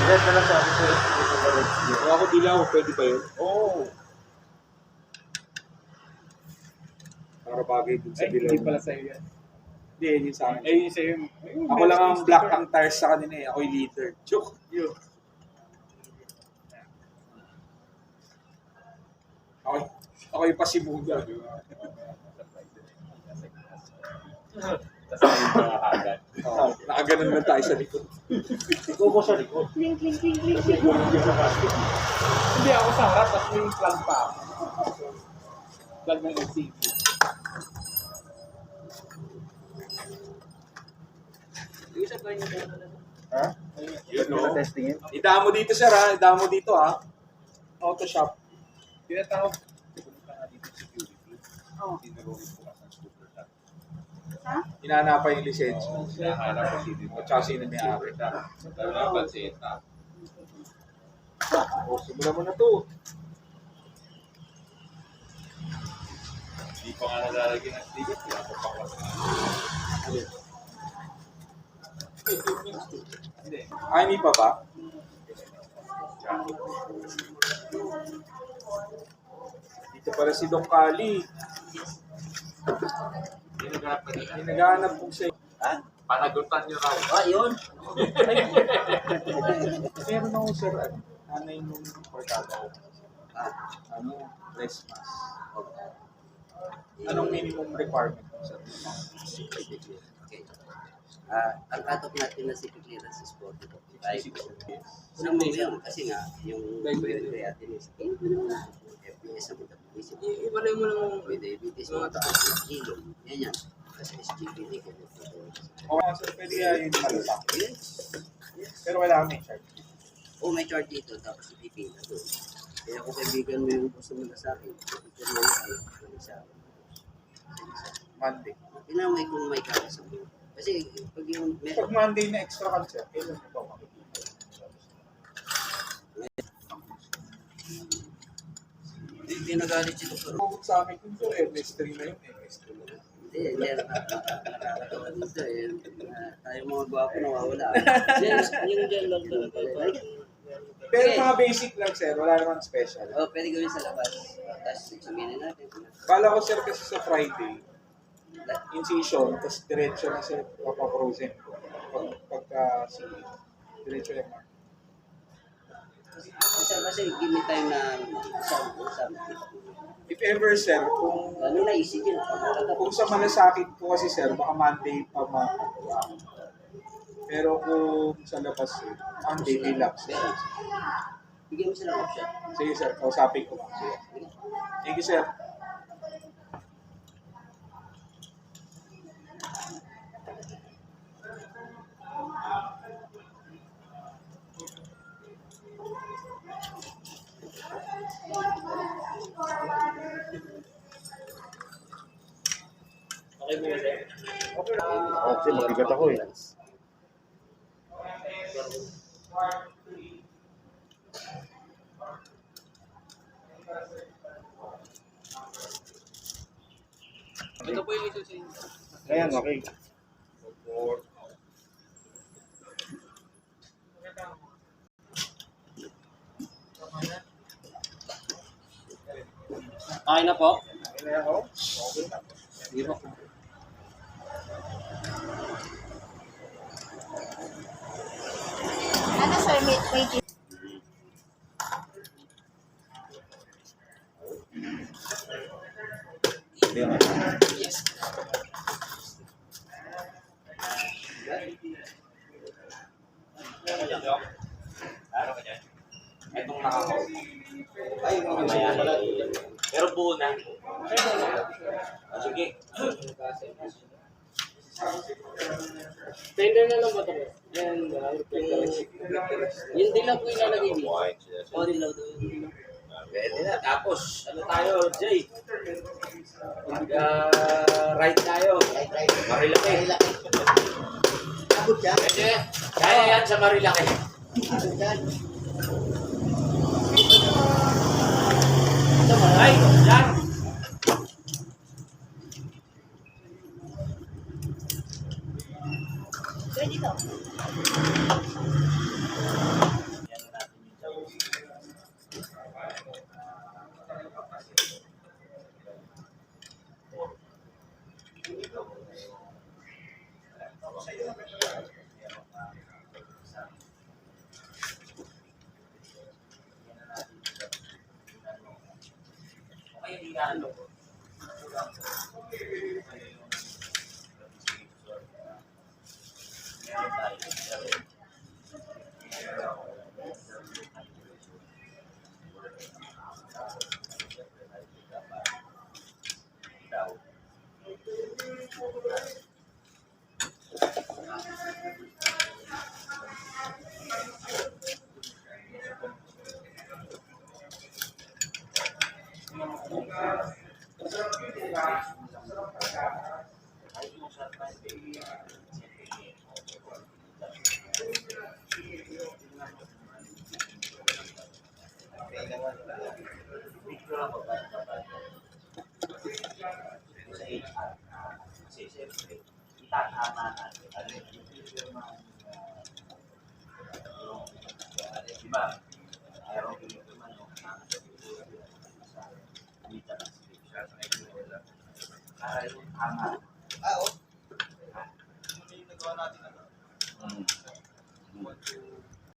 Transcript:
Red na lang sabi ko. O ako dilaw, pwede ba yun? Oo. Para bagay dun sa Ay, dilaw. hindi pala sa'yo yan. Hindi, yun yung sa akin. Ay, yun sa'yo. Ako lang ang black ang tires sa kanina eh. Ako yung leader. Joke. Yun. Ako yung pasibuga. Tapos ayun mga agad. Oh, nakaganon lang tayo sa likod. Ikaw ko sa likod. Cling, cling, cling, cling, Kasi cling. gulong din sa basket. Hindi ako sa harap, tapos may plug pa ako. Plug ng LCD. Ha? Yun, no? Testingin? Idaan mo dito, sir, ha? Idaan mo dito, ha? Autoshop. Tinatawag. Pumunta nga dito security. Oh. Tinulungan po kasi ng super top. Ha? Hinahanapan yung lisensya. Hinahanap ko dito. O tsaka sino may-ari. Talaga panseta. O, simulan mo na to. Hindi pa nga nalalagyan ng sticker. Pinapapaklas na. Hindi. Ay, hindi pa ba? Dito pala si Don Kali. Hinaganap po siya. Ha? Panagutan niyo raw. Ah, yun. Meron ako, sir, nanay nung portado ko. Ano? Christmas. Anong minimum requirement mo, sir? Okay. Ang cut-off natin na secret clearance is 45. Unang mo yun, kasi nga, yung pwede natin is FPS ang metabolism. Ibalay mo lang may diabetes, mga taas ng kilo. Yan yan. Kasi SGPD ko. Oo, sir, pwede yung malasak. Yes. Pero wala kami charge. O may chart dito, tapos ipipinta doon. Kaya kung kaibigan mo yung gusto mo na sa akin, ipipin mo na sa akin. Monday. Pinamay kung may kalas mo. Kasi pag yung Pag Monday na extra concert, kailan ito makikita? hindi nagalit si Dr. Kung sa amin kung ito, MS3 na yun, MS2 na yun. Hindi, nakakatawa dito eh. Tayo mga gwapo nawawala. Yung dyan lang talaga. Pero mga basic lang, sir, wala namang special. Oh, pwede gawin sa labas. Tapos examinin natin. Kala ko, sir, kasi sa Friday, incision, tapos diretso na sir, papaprosen ko. Pagka, sige, diretso lang. Kasi give me time na isang. If ever, sir, kung Ano na isip yun? kung sa malasakit ko kasi, sir, baka Monday pa makakuha. Pero kung sa labas, Monday, relax. Bigyan mo sila ng option. Sige, sir, kausapin ko lang. Sige. Thank you, sir. Oh, kasi mabigat ako eh. Ito po yung ito sa inyo. Ayan, okay. Okay na po. Okay na ako? Okay na. Sige po. Ano sir, may tip? Itong nakakaw. Ay, mamaya. Pero buo na. Sige. Tender na lang ba ito? Yan, yung dilaw po ilalagay dito. O, dilaw doon. Pwede na. Tapos, ano tayo, Jay? Mag-ride tayo. Marilaki. Abot yan. Pwede. Kaya yan sa Marilaki. Abot yan. Ay, yan. Pwede to. Mm.